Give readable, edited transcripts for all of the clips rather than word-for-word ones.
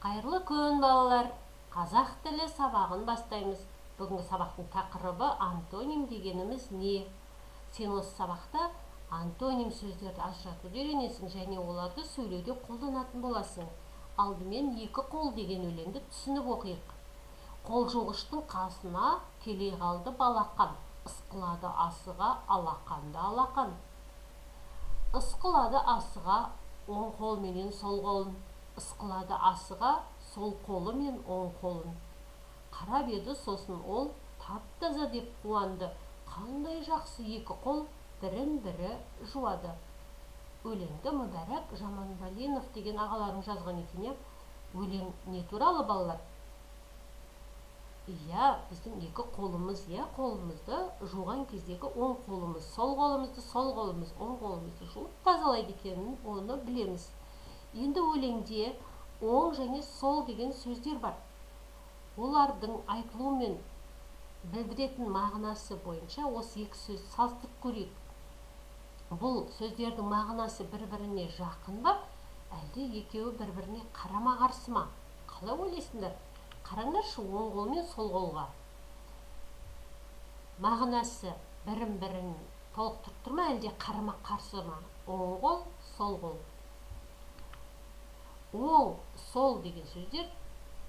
Қайырлы күн балалар. Қазақ тілі сабағын бастаймыз. Бүгінгі сабақтың тақырыбы антоним дегеніміз не? Сен осы сабақта антоним сөздерді ажыратуды үйренесің және оларды сөйлеуде қолданатын боласың. Алдымен екі қол деген өлеңді түсініп оқиық. Қол жуғыштың қасына келе қалды балақан. Ысқылады асыға алақанды алақан. Ысқылады асыға оң қол менен сол қолын. Ысқылады асыға сол қолы мен оң қолын. Қарап еді сосын ол тап-таза деп қуанды. Қандай жақсы екі қол бірін-бірі жуады. Өлеңді Мүбәрак Жаманбалинов деген ағаларың жазған екен. Өлең не туралы балалар? Біздің екі қолымыз, қолымызды жуған кездегі оң қолымыз, сол қолымыз, оң қолымызды жуып тазалайды екенін оны білеміз. Енді өлеңде оң және сол деген сөздер бар. Олардың айтылуы мен білдіретін мағынасы бойынша осы екі сөз салыстырып көрейік. Бұл сөздердің мағынасы бір-біріне жақын ба, әлде екеуі бір-біріне қарама-қарсы ма? Қалай ойлайсыңдар? Қараңдаршы оң қол мен сол қолға. Мағынасы бірін-бірін толықтырып тұр ма, әлде қарама-қарсы ма? Оң қол, сол қол. Оң, сол деген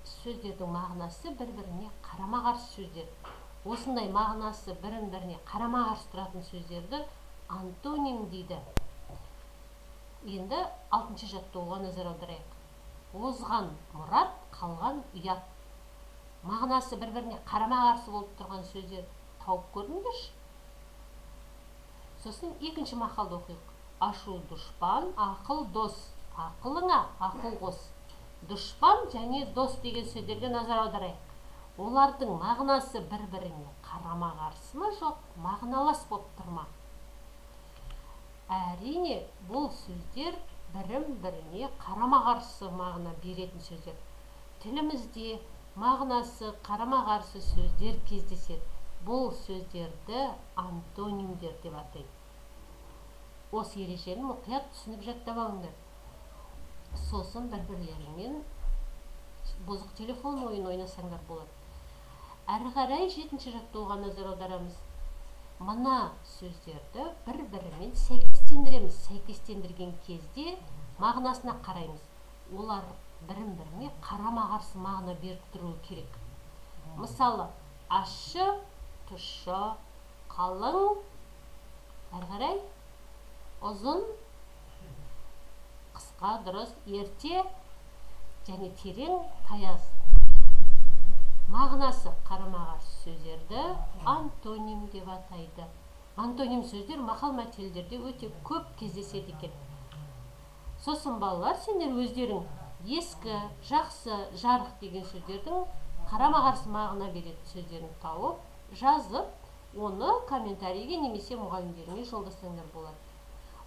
сөздердің мағынасы бір-біріне қарама-қарсы сөздер. Осындай мағынасы бірін-біріне қарама-қарсы тұратын сөздерді антоним дейді. Енді 6-шы жаттығуға назар аударайық. Озған мұрат, қалған ұят. Мағынасы бір-біріне қарама-қарсы болып тұрған сөздер тауып көрдіңдерші? Сосын екінші мақалды оқиық. Ашу дұшпан, ақыл дос. Ақылыңа ақыл қос. Дұшпан және дос деген сөздерге назар аударайық. Олардың мағынасы бір-біріне қарама-қарсы ма, жоқ, мағыналас болып тұр ма? Әрине, бұл сөздер бірін-біріне қарама-қарсы мағына беретін сөздер. Тілімізде мағынасы қарама-қарсы сөздер кездеседі. Бұл сөздерді антонимдер деп атайды. Осы ережені мұқият түсініп жаттап алыңдар. Сосын бір-бірлерімен бозық телефон ойын ойнасаңдар болады. Әрі қарай 7-ші жаттығуға назар аударамыз. Мына сөздерді бір-бірімен сәйкестендіреміз. Сәйкестендірген кезде мағынасына қараймыз. Олар бірін-біріне қарама-қарсы мағына беріп тұруы керек. Мысалы, ащы, тұщы, қалың, әрі қарай, ұзын, қысқа, дұрыс, ерте және терең, таяз. Мағынасы қарама-қарсы сөздерді антоним деп атайды. Антоним сөздер мақал-мәтелдерде өте көп кездеседі екен. Сосын балалар, сендер өздерің ескі, жақсы, жарық деген сөздердің қарама-қарсы мағына беретін сөздерін тауып, жазып, оны комментарийге немесе мұғалімдеріңе жолдасаңдар болады.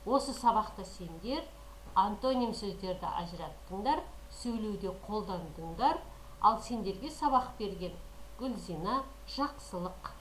Осы сабақта сендер антоним сөздерді ажыраттыңдар, сөйлеуде қолдандыңдар, ал сендерге сабақ берген Гүлзина Жақсылық.